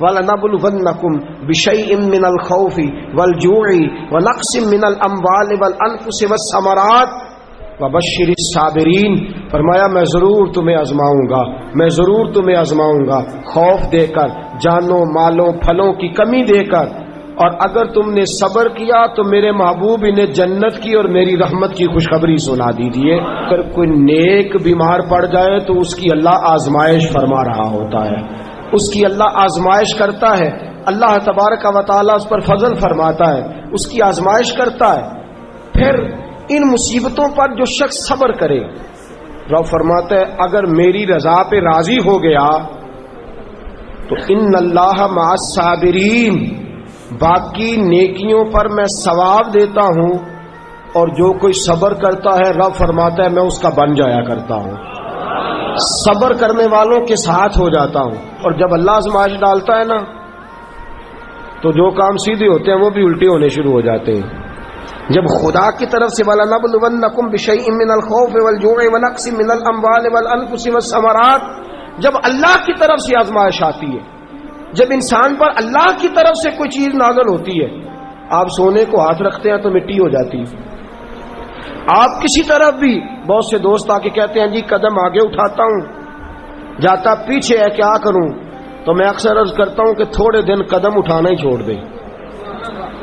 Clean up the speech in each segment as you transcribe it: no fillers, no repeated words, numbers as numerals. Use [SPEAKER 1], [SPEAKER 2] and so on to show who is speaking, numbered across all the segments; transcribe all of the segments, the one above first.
[SPEAKER 1] وَلَنَبْلُوَنَّكُمْ بِشَيْءٍ مِّنَ الْخَوْفِ وَالْجُوعِ وَنَقْصٍ مِّنَ الْأَمْوَالِ وَالْأَنفُسِ وَالثَّمَرَاتِ وَبَشِّرِ الصَّابِرِينَ۔ فرمایا میں ضرور تمہیں آزماؤں گا، میں ضرور تمہیں آزماؤں گا، خوف دے کر، جانوں مالوں پھلوں کی کمی دے کر، اور اگر تم نے صبر کیا تو میرے محبوب انہیں جنت کی اور میری رحمت کی خوشخبری سنا دیجیے۔ اگر کوئی نیک بیمار پڑ جائے تو اس کی اللہ آزمائش فرما رہا ہوتا ہے، اس کی اللہ آزمائش کرتا ہے، اللہ تبارک و تعالیٰ اس پر فضل فرماتا ہے، اس کی آزمائش کرتا ہے۔ پھر ان مصیبتوں پر جو شخص صبر کرے، رب فرماتا ہے اگر میری رضا پہ راضی ہو گیا تو ان اللہ مع الصابرین، باقی نیکیوں پر میں ثواب دیتا ہوں، اور جو کوئی صبر کرتا ہے رب فرماتا ہے میں اس کا بن جایا کرتا ہوں، صبر کرنے والوں کے ساتھ ہو جاتا ہوں۔ اور جب اللہ آزمائش ڈالتا ہے نا تو جو کام سیدھے ہوتے ہیں وہ بھی الٹے ہونے شروع ہو جاتے ہیں۔ جب خدا کی طرف سے وَلَنَبْلُوَنَّكُمْ بِشَيْءٍ مِّنَ الْخَوْفِ وَالْجُوعِ وَنَقْصٍ مِّنَ الْأَمْوَالِ وَالْأَنفُسِ وَالثَّمَرَاتِ، جب اللہ کی طرف سے آزمائش آتی ہے، جب انسان پر اللہ کی طرف سے کوئی چیز نازل ہوتی ہے، آپ سونے کو ہاتھ رکھتے ہیں تو مٹی ہو جاتی ہے، آپ کسی طرف بھی، بہت سے دوست آ کے کہتے ہیں جی قدم آگے اٹھاتا ہوں جاتا پیچھے ہے، کیا کروں؟ تو میں اکثر عرض کرتا ہوں کہ تھوڑے دن قدم اٹھانا ہی چھوڑ دیں،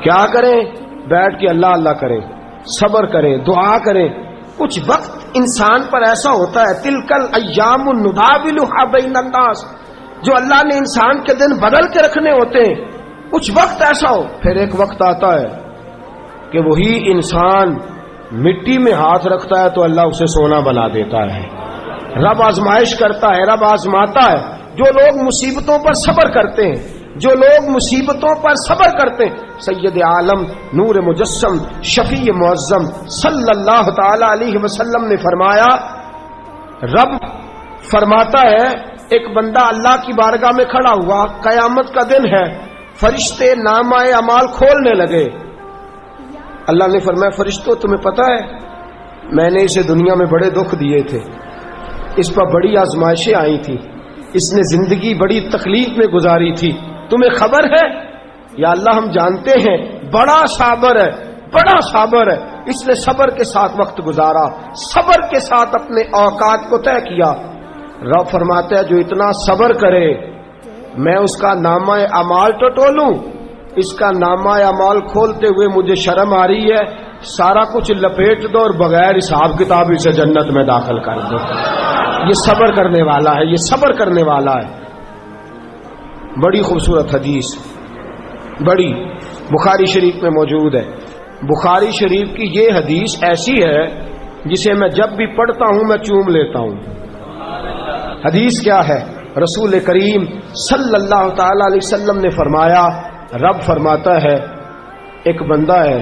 [SPEAKER 1] کیا کریں؟ بیٹھ کے اللہ اللہ کریں، صبر کریں، دعا کریں۔ کچھ وقت انسان پر ایسا ہوتا ہے، تلک الایام نداولها بین الناس، جو اللہ نے انسان کے دن بدل کے رکھنے ہوتے ہیں، کچھ وقت ایسا ہو، پھر ایک وقت آتا ہے کہ وہی انسان مٹی میں ہاتھ رکھتا ہے تو اللہ اسے سونا بنا دیتا ہے۔ رب آزمائش کرتا ہے، رب آزماتا ہے۔ جو لوگ مصیبتوں پر صبر کرتے ہیں، جو لوگ مصیبتوں پر صبر کرتے ہیں، سید عالم نور مجسم شفیع معظم صلی اللہ تعالی علیہ وسلم نے فرمایا، رب فرماتا ہے ایک بندہ اللہ کی بارگاہ میں کھڑا ہوا، قیامت کا دن ہے، فرشتے نامہ اعمال کھولنے لگے۔ اللہ نے فرمایا فرشتوں تمہیں پتہ ہے میں نے اسے دنیا میں بڑے دکھ دیے تھے، اس پر بڑی آزمائشیں آئی تھی، اس نے زندگی بڑی تکلیف میں گزاری تھی، تمہیں خبر ہے؟ یا اللہ ہم جانتے ہیں، بڑا صابر ہے، بڑا صابر ہے، اس نے صبر کے ساتھ وقت گزارا، صبر کے ساتھ اپنے اوقات کو طے کیا۔ رب فرماتا ہے جو اتنا صبر کرے میں اس کا نامہ اعمال ٹٹولوں، اس کا نامہ اعمال کھولتے ہوئے مجھے شرم آ رہی ہے، سارا کچھ لپیٹ دو اور بغیر حساب کتاب اسے جنت میں داخل کر دو۔ یہ صبر کرنے والا ہے، یہ صبر کرنے والا ہے۔ بڑی خوبصورت حدیث، بڑی بخاری شریف میں موجود ہے۔ بخاری شریف کی یہ حدیث ایسی ہے جسے میں جب بھی پڑھتا ہوں میں چوم لیتا ہوں۔ حدیث کیا ہے؟ رسول کریم صلی اللہ تعالی علیہ وسلم نے فرمایا، رب فرماتا ہے ایک بندہ ہے،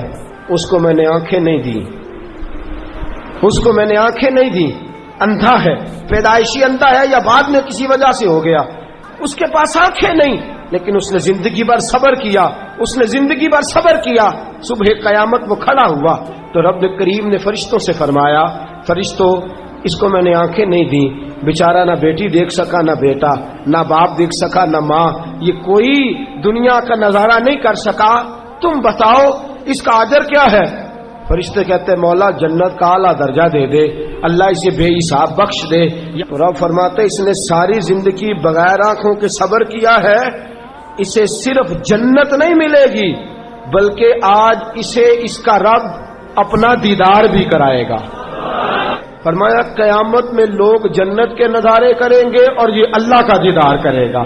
[SPEAKER 1] اس کو میں نے آنکھیں نہیں دی، اس کو میں نے آنکھیں نہیں دی، اندھا ہے، پیدائشی اندھا ہے یا بعد میں کسی وجہ سے ہو گیا، اس کے پاس آنکھیں نہیں، لیکن اس نے زندگی بھر صبر کیا، اس نے زندگی بھر صبر کیا، صبح قیامت وہ کھڑا ہوا تو رب کریم نے فرشتوں سے فرمایا، فرشتوں اس کو میں نے آنکھیں نہیں دی، بیچارہ نہ بیٹی دیکھ سکا نہ بیٹا، نہ باپ دیکھ سکا نہ ماں، یہ کوئی دنیا کا نظارہ نہیں کر سکا، تم بتاؤ اس کا اجر کیا ہے؟ فرشتے کہتے ہیں مولا جنت کا اعلیٰ درجہ دے دے، اللہ اسے بے حساب بخش دے۔ رب فرماتے اس نے ساری زندگی بغیر آنکھوں کے صبر کیا ہے، اسے صرف جنت نہیں ملے گی بلکہ آج اسے اس کا رب اپنا دیدار بھی کرائے گا۔ فرمایا قیامت میں لوگ جنت کے نظارے کریں گے اور یہ اللہ کا دیدار کرے گا،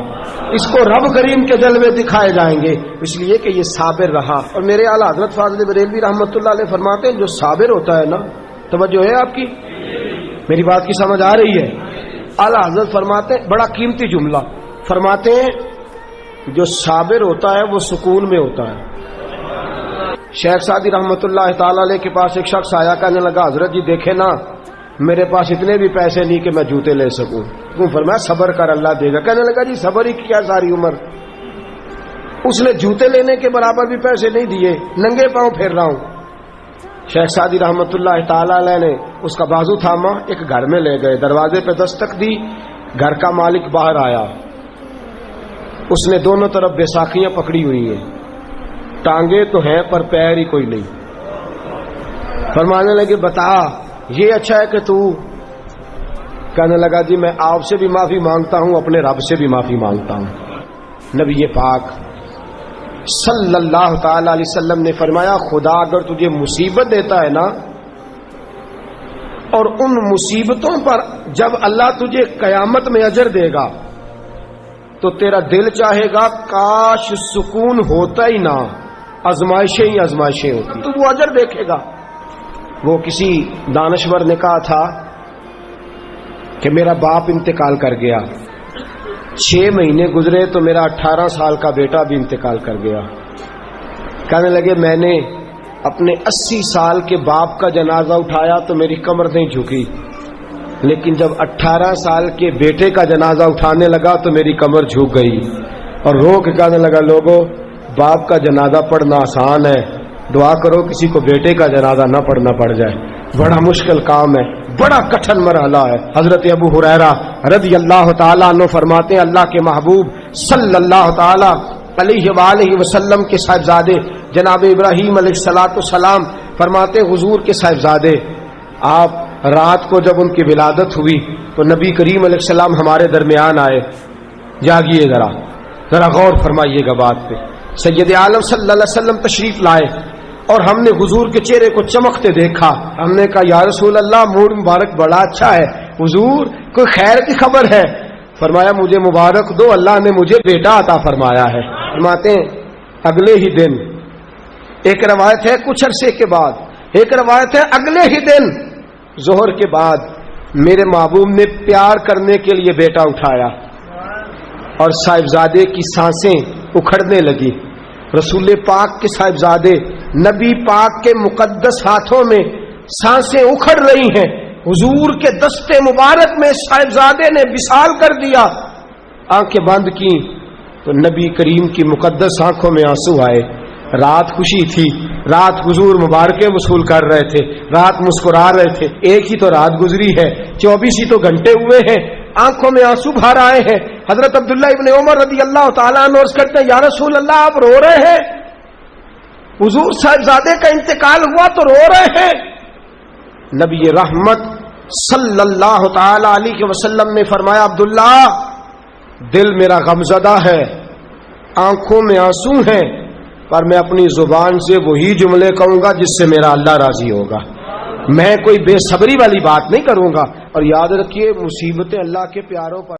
[SPEAKER 1] اس کو رب کریم کے جلوے دکھائے جائیں گے، اس لیے کہ یہ صابر رہا۔ اور میرے اعلیٰ حضرت فاضل بریلوی رحمۃ اللہ علیہ فرماتے ہیں جو صابر ہوتا ہے نا، توجہ ہے آپ کی، میری بات کی سمجھ آ رہی ہے؟ اعلیٰ حضرت فرماتے ہیں بڑا قیمتی جملہ، فرماتے ہیں جو صابر ہوتا ہے وہ سکون میں ہوتا ہے۔ شیخ سعدی رحمۃ اللہ تعالی علیہ کے پاس ایک شخص آیا، کہنے لگا حضرت جی دیکھے نا میرے پاس اتنے بھی پیسے نہیں کہ میں جوتے لے سکوں، فرمایا صبر کر اللہ دے گا۔ کہنے لگا جی صبر ہی کیا ساری عمر، اس نے جوتے لینے کے برابر بھی پیسے نہیں دیے، ننگے پاؤں پھر رہا ہوں۔ شیخ سعدی رحمۃ اللہ تعالی علیہ نے اس کا بازو تھاما، ایک گھر میں لے گئے، دروازے پہ دستک دی، گھر کا مالک باہر آیا، اس نے دونوں طرف بیساکھیاں پکڑی ہوئی ہیں، ٹانگیں تو ہیں پر پیر ہی کوئی نہیں. فرمانے لگے بتا یہ اچھا ہے کہ تو؟ کہنے لگا جی میں آپ سے بھی معافی مانگتا ہوں، اپنے رب سے بھی معافی مانگتا ہوں. نبی پاک صلی اللہ تعالی علیہ وسلم نے فرمایا خدا اگر تجھے مصیبت دیتا ہے نا، اور ان مصیبتوں پر جب اللہ تجھے قیامت میں اجر دے گا تو تیرا دل چاہے گا کاش سکون ہوتا ہی نہ، آزمائشیں ہی آزمائشیں ہوتی، تو وہ اجر دیکھے گا. وہ کسی دانشور نے کہا تھا کہ میرا باپ انتقال کر گیا، 6 مہینے گزرے تو میرا 18 سال کا بیٹا بھی انتقال کر گیا. کہنے لگے میں نے اپنے 80 سال کے باپ کا جنازہ اٹھایا تو میری کمر نہیں جھکی، لیکن جب 18 سال کے بیٹے کا جنازہ اٹھانے لگا تو میری کمر جھک گئی. اور رو کے کہنے لگا لوگوں باپ کا جنازہ پڑھنا آسان ہے، دعا کرو کسی کو بیٹے کا جنازہ نہ پڑھنا پڑ جائے، بڑا مشکل کام ہے، بڑا کٹھن مرحلہ ہے. حضرت ابو ہریرہ رضی اللہ تعالیٰ عنہ فرماتے ہیں اللہ کے محبوب صلی اللہ تعالیٰ علیہ وآلہ وسلم کے صاحبزادے جناب ابراہیم علیہ الصلوۃ والسلام فرماتے حضور کے صاحبزادے آپ رات کو جب ان کی ولادت ہوئی تو نبی کریم علیہ السلام ہمارے درمیان آئے. جاگیے ذرا غور فرمائیے گا بات پہ. سید عالم صلی اللہ علیہ وسلم تشریف لائے اور ہم نے حضور کے چہرے کو چمکتے دیکھا. ہم نے کہا یا رسول اللہ موڈ مبارک بڑا اچھا ہے، حضور کوئی خیر کی خبر ہے؟ فرمایا مجھے مبارک دو، اللہ نے مجھے بیٹا عطا فرمایا ہے. فرماتے ہیں اگلے ہی دن، ایک روایت ہے کچھ عرصے کے بعد، ایک روایت ہے اگلے ہی دن ظہر کے بعد میرے محبوب نے پیار کرنے کے لیے بیٹا اٹھایا اور صاحبزادے کی سانسیں اکھڑنے لگی. رسول پاک کے صاحبزادے نبی پاک کے مقدس ہاتھوں میں سانسیں اکھڑ رہی ہیں. حضور کے دستے مبارک میں صاحبزادے نے وصال کر دیا. آنکھیں بند کی تو نبی کریم کی مقدس آنکھوں میں آنسو آئے. رات خوشی تھی، رات حضور مبارکیں وصول کر رہے تھے، رات مسکرا رہے تھے. ایک ہی تو رات گزری ہے، 24 ہی تو گھنٹے ہوئے ہیں، آنکھوں میں آنسو بھر آئے ہیں. حضرت عبداللہ ابن عمر رضی اللہ تعالیٰ عنہ عرض کرتے ہیں یا رسول اللہ آپ رو رہے ہیں؟ حضور صاحبزادے کا انتقال ہوا تو رو رہے ہیں؟ نبی رحمت صلی اللہ تعالی علیہ وسلم نے فرمایا عبداللہ دل میرا غمزدہ ہے، آنکھوں میں آنسو ہیں، پر میں اپنی زبان سے وہی جملے کہوں گا جس سے میرا اللہ راضی ہوگا. میں کوئی بے صبری والی بات نہیں کروں گا. اور یاد رکھیے مصیبتیں اللہ کے پیاروں پر